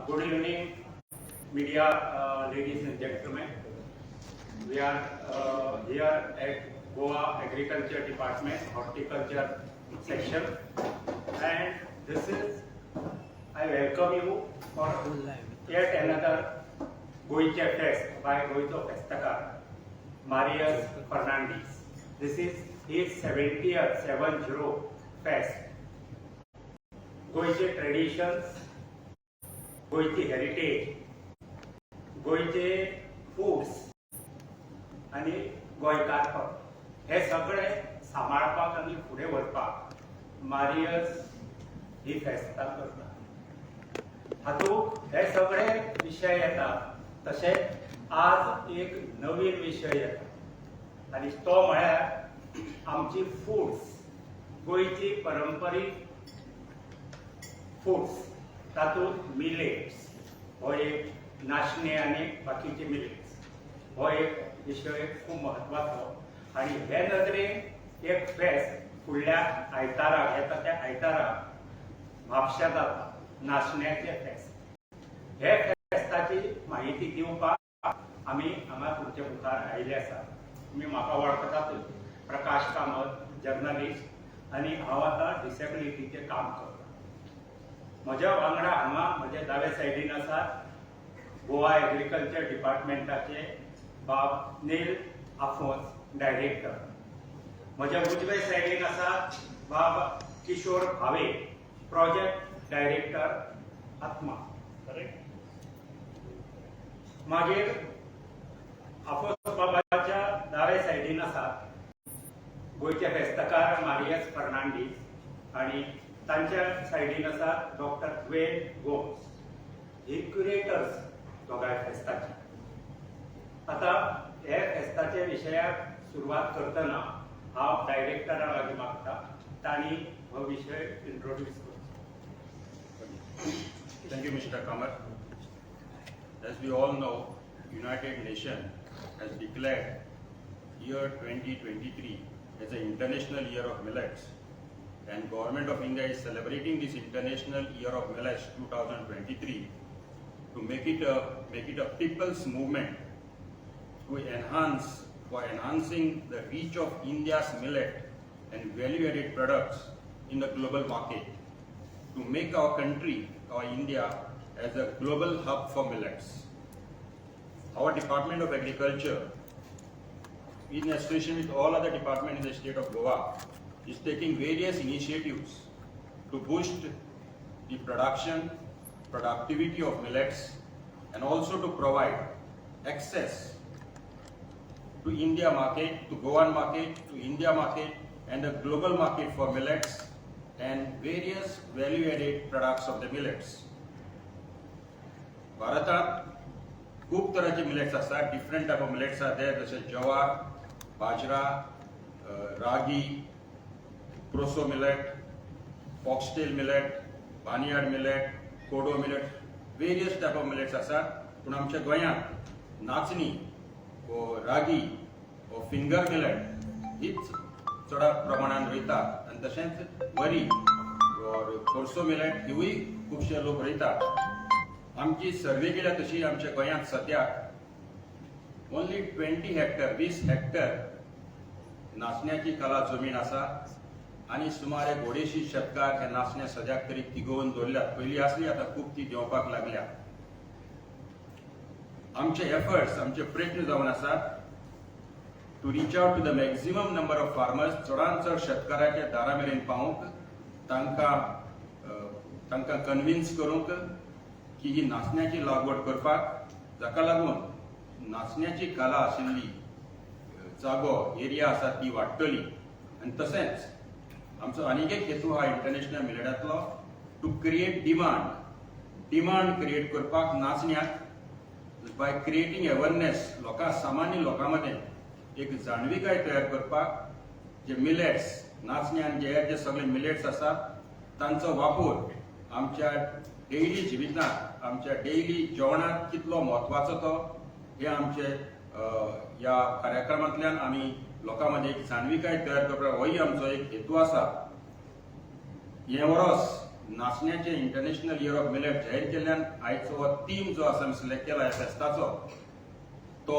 Good evening, media ladies and gentlemen. We are here at Goa Agriculture Department, Horticulture section, and this is, I welcome you for yet another Goiche Fest by Goicho Festakar, Marius Fernandez. This is his 70th Fest. गोयचे traditions, गोयची heritage, गोयचे foods आणि गोंयकारपण हे सगळे सांबाळपाक आणि फुडें व्हरपाक मारियस ही फेस्तां करता. हातूंत हे सगळे विशय येतात. तशेंच आज एक नवीन विशय येता आनी तो म्हळ्यार आमची फूड्स, गोयची परंपरीक फूड्स. तातूंत मिलेट्स हो एक नाचणे आनी बाकीचे मिलेट्स हो एक विशय खूब म्हत्वाचो. आनी हे नदरेन एक फेस्त फुडल्या आयताराक येता त्या आयताराक म्हापश्यां जाता, नाचण्याचें फेस्त. हे फेस्ताची म्हायती दिवपाक आमी हांगा तुमचे मुखार आयिल्ले आसा. तुमी म्हाका वळखतात, प्रकाश कामत, जर्नलिस्ट, आनी हांव आतां डिसेबिलिटीचें काम करता. म्हज्या वांगडा हांगा म्हज्या दावे सायडीन आसात गोवा एग्रीकल्चर डिपार्टमेंटाचे बाब नील आफोस, डायरेक्टर. म्हज्या उजवे सायडीन आसात बाब किशोर भावे, प्रोजेक्ट डायरेक्टर, आत्मा. मागीर आफोस बाबाच्या दावे सायडीन आसात गोंयचे फेस्तकार मारियस फर्नांडीस आनी तांच्या सायडीन आसा डॉक्टर ग्वेन गोम्स. ही क्युरेटर्स दोगांय फेस्ताचे. आतां हे फेस्ताचे विशयाक सुरवात करतना हांव डायरेक्टरा लागीं मागता तांणी हो विशय इंट्रोड्यूस करचो. Thank you, Mr. Kamar. As we all know, United Nations has declared year 2023 as an International Year of Millets, and Government of India is celebrating this International Year of Millets 2023 to make it a people's movement to enhancing the reach of India's millet and value-added products in the global market, to make our country, our India, as a global hub for millets. Our Department of Agriculture, in association with all other departments in the state of Goa, is taking various initiatives to boost the productivity of millets, and also to provide access to India market, to Goan market, to India market, and the global market for millets and various value-added products of the millets. Bharatat खूप तरांचे millets आसात. Different type of millets are there, जशे jowar, bajra, ragi, proso millet, foxtail millet, barnyard millet, kodo millet, various type of millets आसात. पूण आमच्या गोंयांत नाचणी वो रागी वो फिंगर मिलेट हीच चड प्रमाणात रोयतात. आनी तशेंच वरी और कोर्सो मिलेट हिवूय खुबशे लोक रोयतात. आमची सर्वे केल्या तशी आमच्या गोंयांत सद्याक ओन्ली 20 हेक्टर 20 हेक्टर नाचण्याची कला जमीन आसा, आनी सुमारे 250 शेतकार हे नाचण्या सद्याक तरी तिगोवन दवरल्यात. पयलीं आसली, आतां खूब ती देंवपाक लागल्या. आमचे एफर्ट्स, आमचे प्रयत्न जावन आसात to reach out to the maximum number of farmers, चडांत चड शेतकाराच्या दारा मेरेन पावूंक, तांकां कन्विन्स करूंक की ही नाचण्याची लागवड करपाक, जाका लागून नाचण्याची कला आशिल्ली जागो एरिया आसा ती वाडटली. आनी तशेंच आमचो आनीक एक हेतू हा इंटरनॅशनल मिलेटांतलो, टू क्रिएट डिमांड क्रिएट करपाक नाचण्याक बाय क्रिएटिंग अवेरनेस. सामान्य लोकां मदें एक जाणविकाय तयार करपाक, जे मिलेट्स, नाचण्यान जे सगळे मिलेट्स आसात तांचो वापर आमच्या डेयली जिवितांत, आमच्या डेयली जेवणात कितलो म्हत्वाचो तो, हे आमचे ह्या कार्यक्रमांतल्यान आमी लोकां मदें एक जाणविकाय तयार करपाक होय आमचो एक हेतू आसा. हे वरोस नाचण्याचे इंटरनॅशनल इयर ऑफ मिलेट जाहीर केल्ल्यान आयचो थीम जो आसा सिलेक्ट केला ह्या फेस्ताचो तो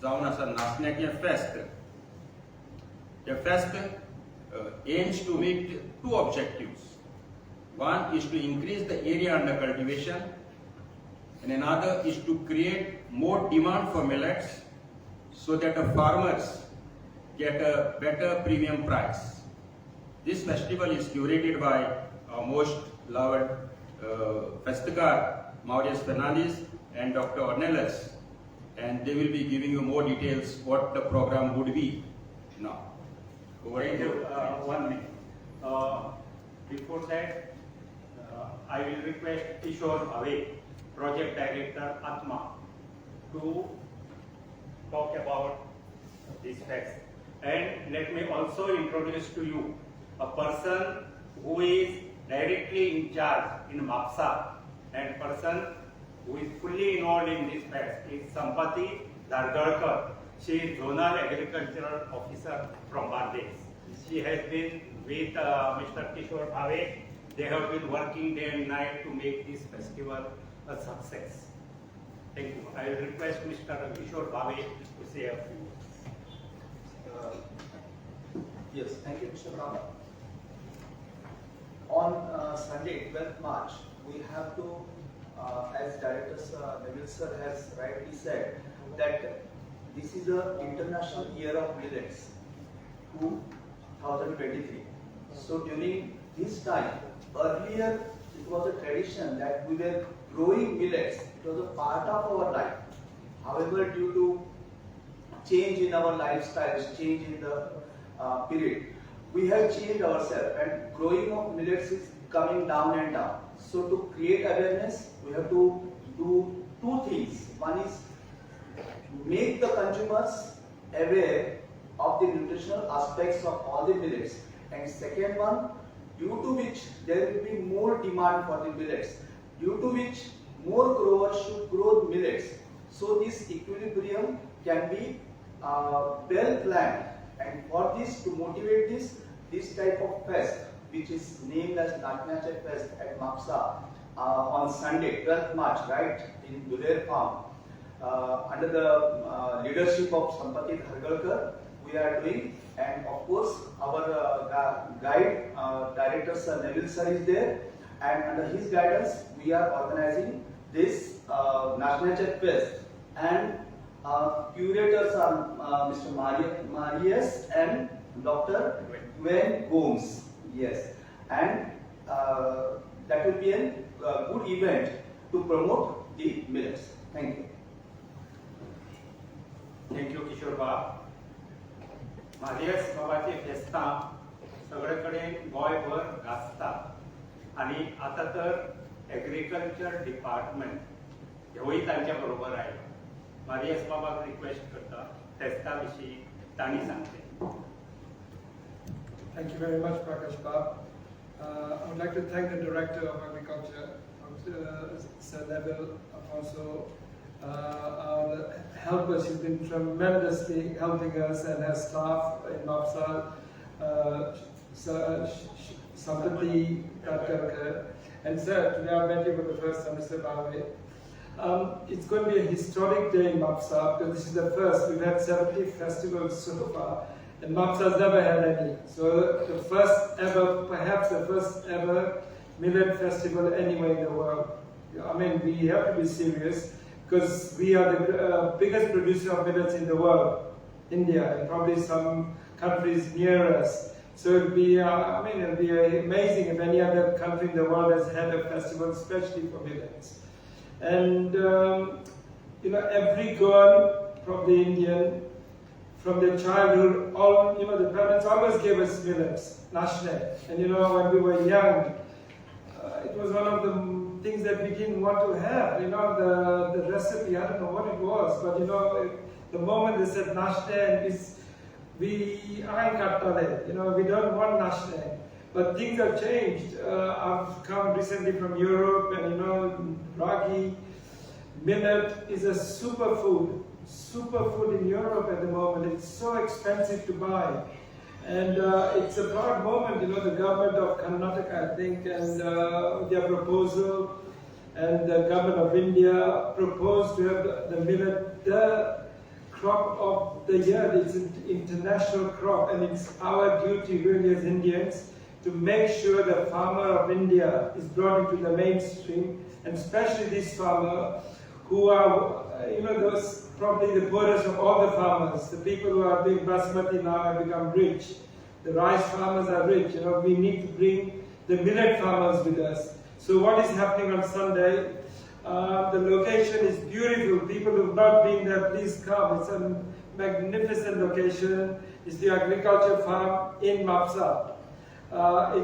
जावन आसा नाचण्याचें फेस्त. The fest aims to meet two objectives. One is to increase the area under cultivation, and another is to create more demand for millets so that the farmers get a better premium price. This festival is curated by our most loved Festakar, Maurice Fernandez and Dr. Ornelas, and they will be giving you more details what the program would be now. Thank you. 1 minute. Before that, I will request Kishore Bhavan, Project Director Atma, to talk about this fest. And let me also introduce to you a person who is directly in charge in MAPSA and person who is fully involved in this fest is Sampati Dargadkar. She is Zonal Agricultural Officer from Bangladesh. She has been with Mr. Kishore Bhavan. They have been working day and night to make this festival a success. Thank you. I will request Mr. Kishore Bhavan to say a few words. Yes, thank you, Mr. Bhavan. On Sunday, 12th March, we have to, as Director Nabil sir has rightly said, that this is the International Year of Millets, 2023. So during this time, earlier it was a tradition that we were growing millets. It was a part of our life. However, due to change in our lifestyles, change in the period, we have changed ourselves, and growing of millets is coming down and down. So to create awareness, we have to do two things. One is make the consumers aware of the nutritional aspects of all the millets, and second one, due to which there will be more demand for the millets, due to which more growers should grow millets. So this equilibrium can be well planned, and for this, to motivate this type of fest, which is named as Nachneachem Fest at MAPSA on Sunday, 12th March, right, in Duler Farm, under the leadership of Sampati Dargadkar, we are doing, and of course our guide director Sir Nabil sir is there, and under his guidance we are organizing this Nachneachem Fest, and curators are Mr. Marius and Dr. Goan. Yes, and that will be a good event to promote the millets. Thank you. Thank you, Kishore Bhavan. म्हाजेस बाबाचे फेस्तां सगळे कडेन गोंयभर गाजतात आनी आतां तर agriculture department ह्योय तांच्या बरोबर आयलो. मारियस बाबाक रिक्वेस्ट करता फेस्ता विशीं तांणी सांगचें. Thank you very much, Prakash Bab. I would like to thank the Director of Agriculture, Sir Nabil, also our helpers who've been tremendously helping us, and our staff in MAPSA, Sampati Dargadkar, and sir, today I met you for the first time, Mr. Bhavan. It's going to be a historic day in MAPSA because this is the first. We've had 70 festivals so far, and MAPSA has never had any. So the first ever, perhaps the first ever millet festival anywhere in the world. I mean, we have to be serious, because we are the biggest producer of millets in the world, India, and probably some countries near us. So it will be, it'll be amazing if any other country in the world has had a festival, especially for millets. And every Goan, probably Indian, from their childhood, the parents always gave us millets, Nachneachem. And when we were young, it was one of the things that we didn't want to have. The recipe, I don't know what it was, but the moment they said Nachneachem, we ain't got it. We don't want Nachneachem. But things have changed. I've come recently from Europe, and ragi, millet is a superfood in Europe at the moment. It's so expensive to buy. And it's a proud moment, the government of Karnataka, I think, and their proposal, and the government of India proposed to have the millet, the crop of the year. It's an international crop, and it's our duty really as Indians to make sure the farmer of India is brought into the mainstream, and especially this farmer who are, those probably the poorest of all the farmers. The people who are doing basmati now have become rich. The rice farmers are rich. We need to bring the millet farmers with us. So what is happening on Sunday? The location is beautiful. People who have not been there, please come. It's a magnificent location. It's the agriculture farm in Mapsa.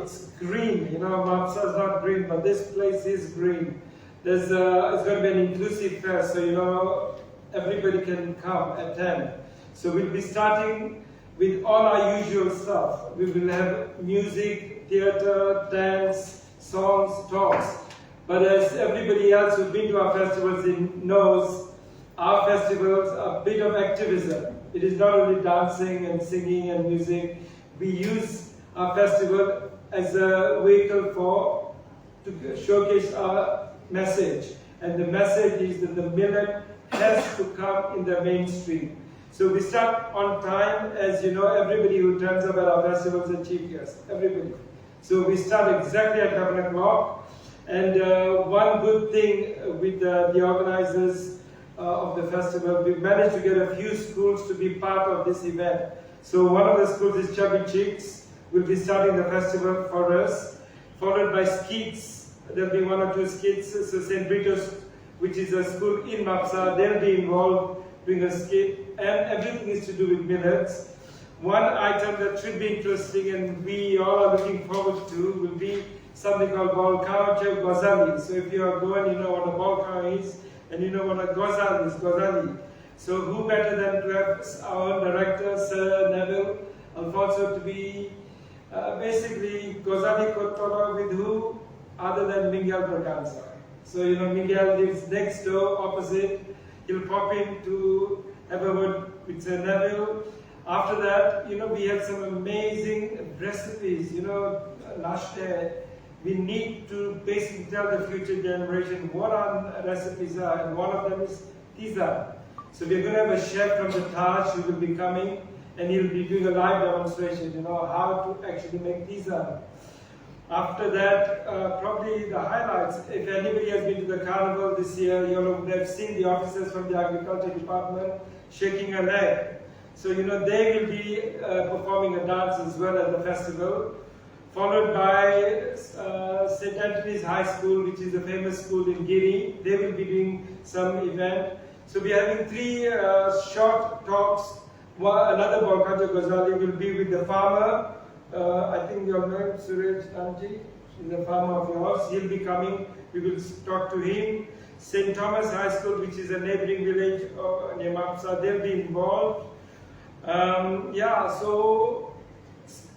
It's green. Mapsa is not green, but this place is green. It's going to be an inclusive fest, so everybody can come, attend. So we'll be starting with all our usual stuff. We will have music, theater, dance, songs, talks. But as everybody else who's been to our festivals knows, our festivals are a bit of activism. It is not only dancing and singing and music. We use our festival as a vehicle to showcase our message. And the message is that the millet has to come in the mainstream. So we start on time, as everybody who turns up at our festivals are chief guests, everybody. So we start exactly at 11 o'clock. And one good thing with the organizers of the festival, we managed to get a few schools to be part of this event. So one of the schools is Chubby Cheeks, will be starting the festival for us, followed by skits. There'll be 1 or 2 skits. So St. Brito's, which is a school in Mapsa, they'll be involved doing a skit, and everything is to do with millets. One item that should be interesting and we all are looking forward to will be something called Balkaoche Gozali. So if you are going, you know what a Balkao is, and you know what a Gozal is, Gozali. So who better than to have our own director, Sir Neville Alfonso, to be basically Gozali Kotola with who? Other than Miguel Braganza. So Miguel lives next door, opposite. He'll pop in to have a word with Sir Neville. After that, we have some amazing recipes, Nachneachem. We need to basically tell the future generation what our recipes are, and one of them is tiza. So we're going to have a chef from the Taj who will be coming, and he'll be doing a live demonstration, how to actually make tiza. After that, probably the highlights, if anybody has been to the carnival this year, you will have seen the officers from the agriculture department shaking a leg. So, they will be performing a dance as well at the festival, followed by St. Anthony's High School, which is a famous school in Guinea. They will be doing some event. So we are having 3 short talks. Another Balkaja Ghazali will be with the farmer. I think your name, Suraj Nanji, is a farmer of yours. He'll be coming. We will talk to him. St. Thomas High School, which is a neighboring village near Mapsa, they'll be involved. So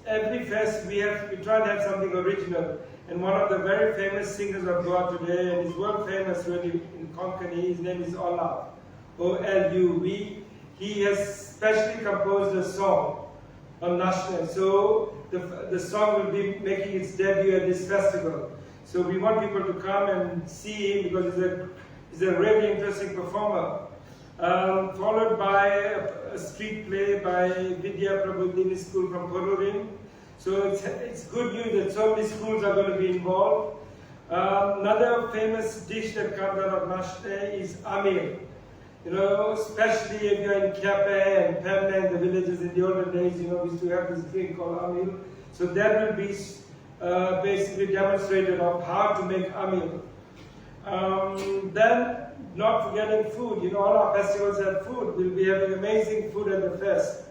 every fest we try and have something original. And one of the very famous singers of Goa today, and he's world famous really in Konkani, his name is Olav, O-L-U-V. He has specially composed a song on Nachneachem. So the song will be making its debut at this festival. So we want people to come and see him because he's a really interesting performer. Followed by a street play by Vidya Prabodhini School from Pororin. So it's good news that so many schools are going to be involved. Another famous dish that comes out of Nachneachem is amir. Especially if you're in Kyape and Pemna in the villages in the olden days, we used to have this drink called amir. So that will be basically demonstrated of how to make amir. Then, not forgetting food. All our festivals have food. We'll be having amazing food at the fest.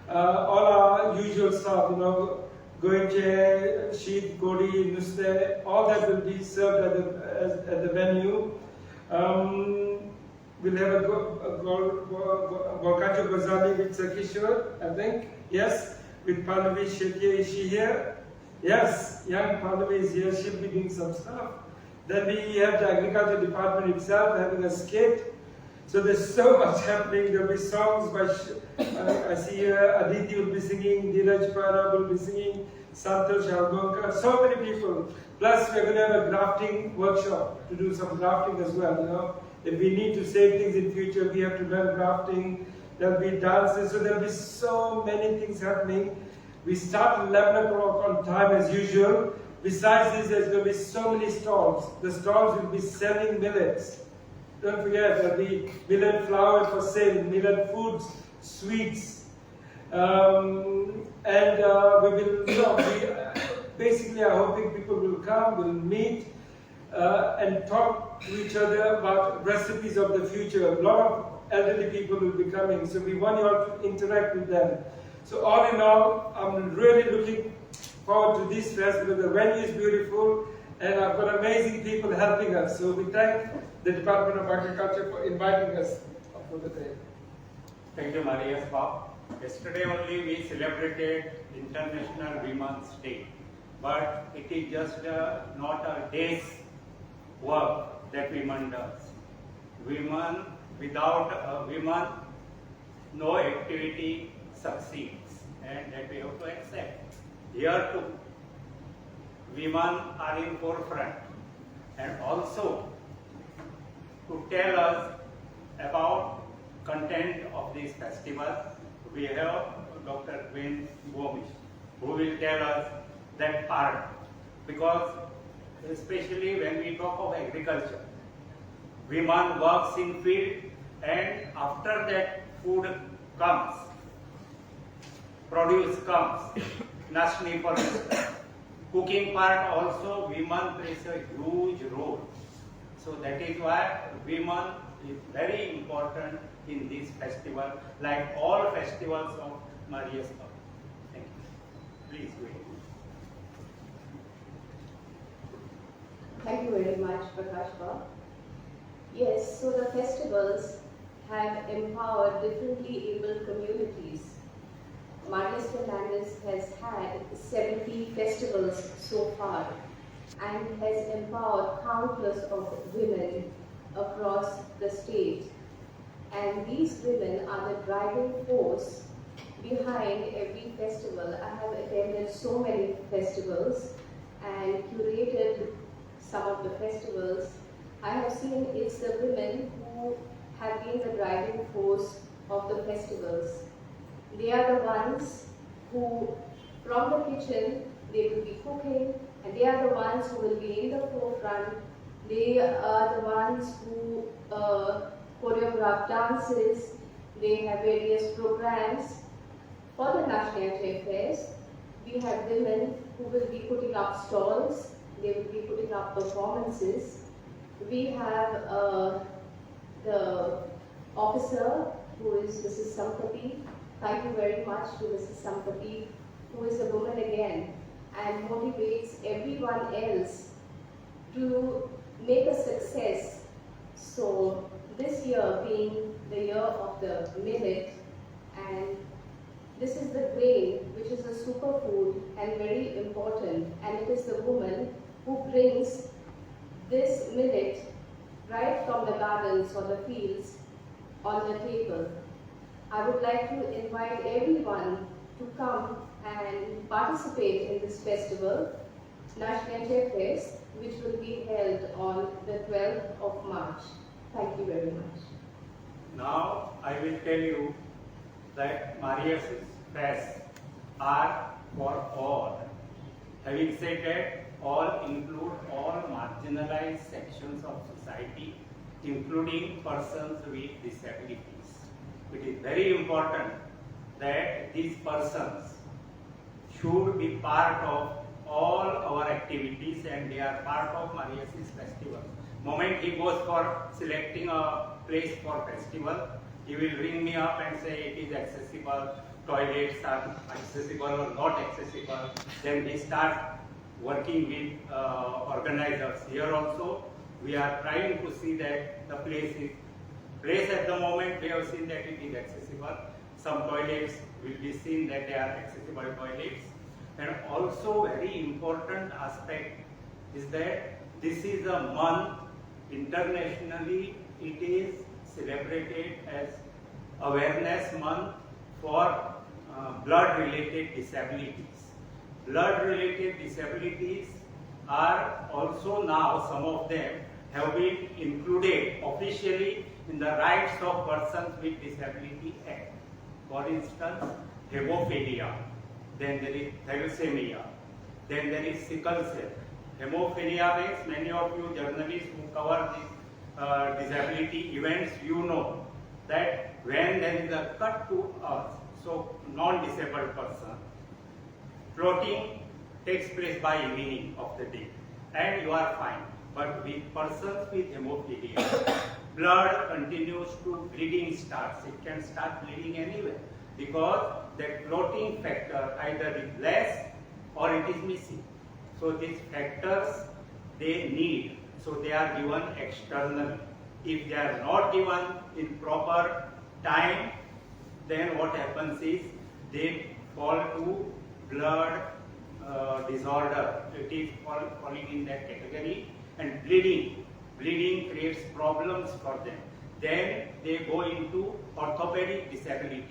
All our usual stuff, goenche, sheet, kodi, nuste, all that will be served at the venue. We'll have a Golkacho Gozali with Sakishwar, I think. Yes, with Pallavi Shetye. Is she here? Yes, young Pallavi is here. She'll be doing some stuff. Then we have the agriculture department itself having a skit. So there's so much happening. There'll be songs by, I see here Aditi will be singing, Dheeraj Parab will be singing, Santosh Algonkar, so many people. Plus we're going to have a grafting workshop to do some grafting as well, you know. If we need to save things in future, we have to learn grafting. There'll be dances, so there'll be so many things happening. We start at 11 o'clock on time as usual. Besides this, there's going to be so many stalls. The stalls will be selling millets. Don't forget, there'll be millet flour for sale, millet foods, sweets. We will, basically I'm hoping people will come, will meet, and talk to each other about recipes of the future. A lot of elderly people will be coming, so we want you all to interact with them. So all in all, I'm really looking forward to this fest because the venue is beautiful and I've got amazing people helping us. So we thank the Department of Agriculture for inviting us for the day. Thank you, Maria Bob. Yesterday only we celebrated International Women's Day, but it is just not a day's work that women does. Women, without women, no activity succeeds, and that we have to accept. Here too, women are in forefront, and also to tell us about content of this festival, we have Dr. Goan Reporter, who will tell us that part, because especially when we talk of agriculture, women works in field, and after that food comes, produce comes, Nachneachem for instance. Cooking part also, women plays a huge role. So that is why women is very important in this festival, like all festivals of Maria's Cup. Thank you. Please go ahead. Thank you very much, Prakashba. Yes, so the festivals have empowered differently abled communities. Marias Fernandez has had 70 festivals so far and has empowered countless of women across the state. And these women are the driving force behind every festival. I have attended so many festivals and curated some of the festivals. I have seen it's the women who have been the driving force of the festivals. They are the ones who, from the kitchen, they will be cooking, and they are the ones who will be in the forefront. They are the ones who choreograph dances. They have various programs. For the Nachneachem fest, we have women who will be putting up stalls. They will be putting up performances. We have the officer, who is Mrs. Sampati. Thank you very much to Mrs. Sampati, who is a woman again and motivates everyone else to make a success. So this year being the year of the millet, and this is the grain which is a superfood and very important, and it is the woman who brings this millet right from the gardens or the fields on the table. I would like to invite everyone to come and participate in this festival, Nachneachem Fest, which will be held on the 12th of March. Thank you very much. Now I will tell you that Maria's Fest are for all. Having said that, all include all marginalized sections of society, including persons with disabilities. It is very important that these persons should be part of all our activities, and they are part of Maria's festival. Moment he goes for selecting a place for festival, he will ring me up and say it is accessible, toilets are accessible or not accessible. Then we start working with organizers. Here also, we are trying to see that the place at the moment, we have seen that it is accessible. Some toilets will be seen that they are accessible toilets. And also very important aspect is that this is a month, internationally it is celebrated as Awareness Month for blood-related disabilities. Blood-related disabilities are also now, some of them have been included officially in the Rights of Persons with Disability Act. For instance, hemophilia, then there is thalassemia, then there is sickle cell. Hemophilia means many of you journalists who cover these disability events, you know that when there is a cut to us, so non-disabled person, clotting takes place by evening of the day and you are fine. But with persons with hemophilia, blood continues to bleeding starts. It can start bleeding anywhere because the clotting factor either is less or it is missing. So these factors they need, so they are given externally. If they are not given in proper time, then what happens is they fall to blood disorder. It is falling in that category, and bleeding creates problems for them. Then they go into orthopedic disabilities.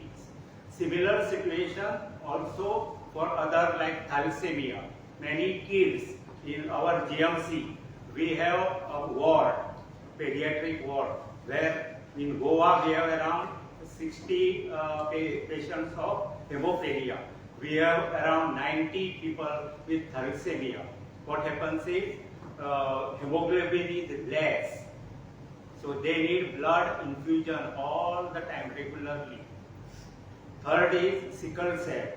Similar situation also for other like thalassemia. Many kids in our GMC, we have a ward, pediatric ward, where in Goa we have around 60 patients of hemophilia. We have around 90 people with thalassemia. What happens is hemoglobin is less, so they need blood infusion all the time regularly. Third is sickle cell.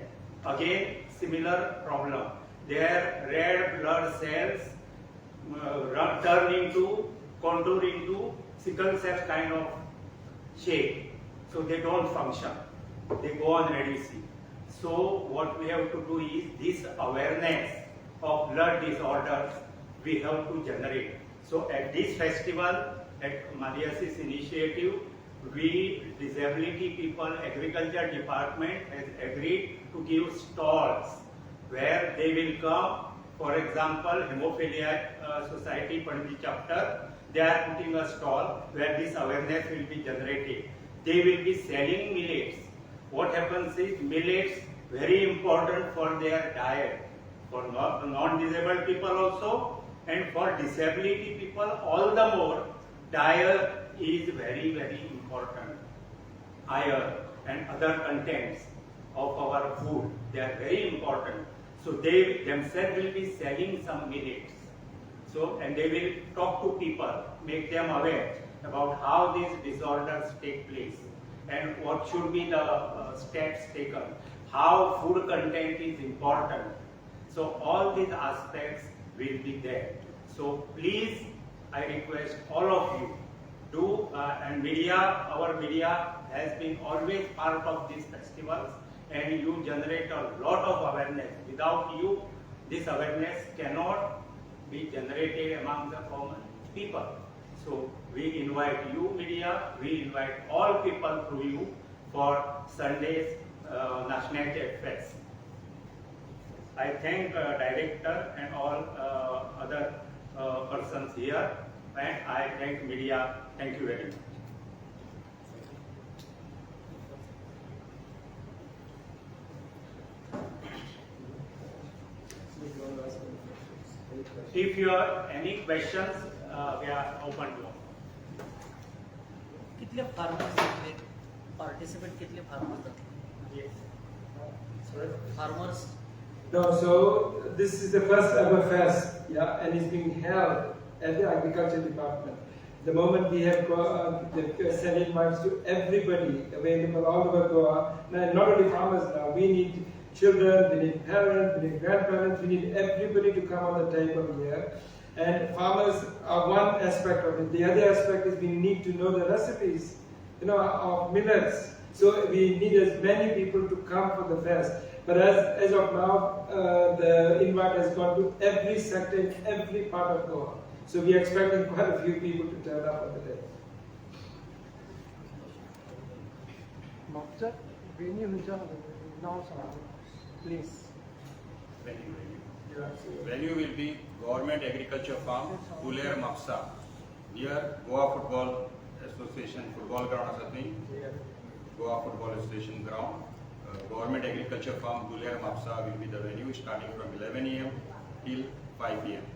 Again, similar problem. Their red blood cells contour into sickle cell kind of shape. So they don't function. They go on reducing. So what we have to do is this awareness of blood disorders we have to generate. So at this festival, at Mariasis initiative, we disability people, agriculture department has agreed to give stalls where they will come. For example, Hemophilia Society Pandit chapter, they are putting a stall where this awareness will be generated. They will be selling millets. What happens is millets very important for their diet, for non-disabled people also, and for disability people all the more. Diet is very, very important. Iron and other contents of our food, they are very important. So they themselves will be selling some millets. So, and they will talk to people, make them aware about how these disorders take place and what should be the steps taken, how food content is important. So all these aspects will be there. So please, I request all of you, do, and media, our media has been always part of these festivals, and you generate a lot of awareness. Without you, this awareness cannot be generated among the common people. So we invite you media, we invite all people through you for Sunday's Nachneachem Fest. I thank director and all other persons here, and I thank media. Thank you very much. If you have any questions, we are open to. कितले farmers participate कितले farmers Yes. Farmers No, so this is the first ever fest, yeah, and it's being held at the agriculture department. The moment we have sent invites to everybody available all over Goa, not only farmers now, we need children, we need parents, we need grandparents, we need everybody to come on the table here. And farmers are one aspect of it. The other aspect is we need to know the recipes, of millets. So we need as many people to come for the fest. But as of now, the invite has gone to every sector in every part of Goa. So we are expecting quite a few people to turn up on the day. Please. Venue will be Government Agriculture Farm, Puler Mapsa, near Goa Football Association football ground आसा थंय Goa Football Association ground. Government Agriculture Farm Duler Mapsa will be the venue starting from 11 a.m. till 5 p.m.